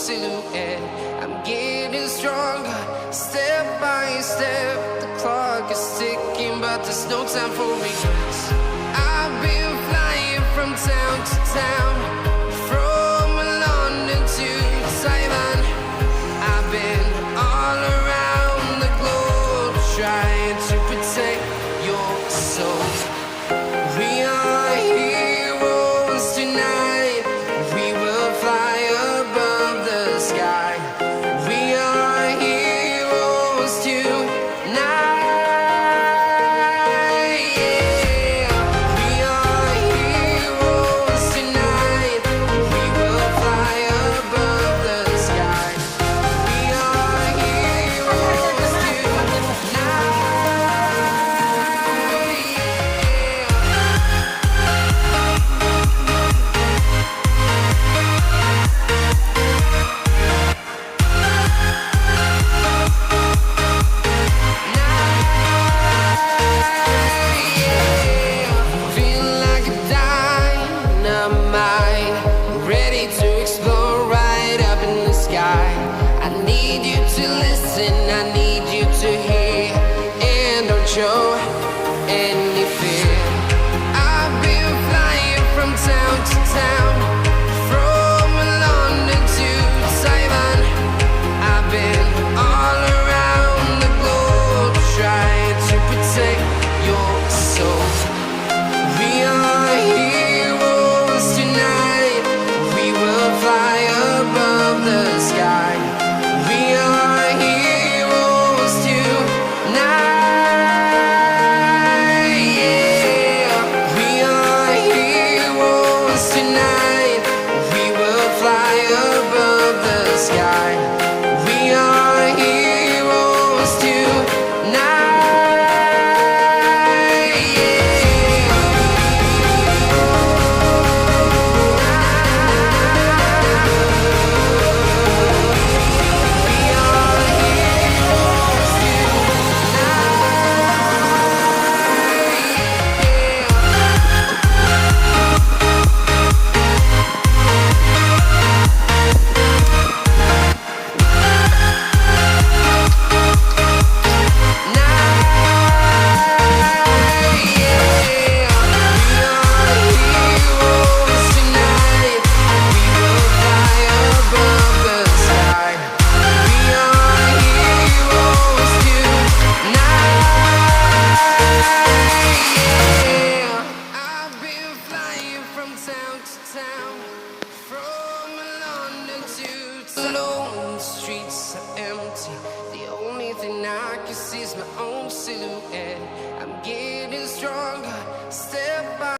silhouette. I'm getting stronger, step by step. The clock is ticking, but there's no time for regrets. I've been flying from town to town, from London to Taiwan. I've been all around the globe, trying to protect your soul. We are heroes tonight. We will fly above the sky. We are heroes tonight. Yeah. We are heroes tonight. We will fly above the sky. We are heroes tonight. Feel like a dynamite, ready to explode right up in the sky. I need you to listen, I need you to hear, and don't show any fear. I've been flying from town to town, from London to Taiwan. I've been all around the globe, trying to protect your soul. We are heroes tonight. We will fly above the sky. We are heroes tonight. Yeah. We are heroes tonight. We will fly above the sky. We are heroes tonight. Alone, streets are empty. The only thing I can see is my own silhouette. I'm getting stronger, step by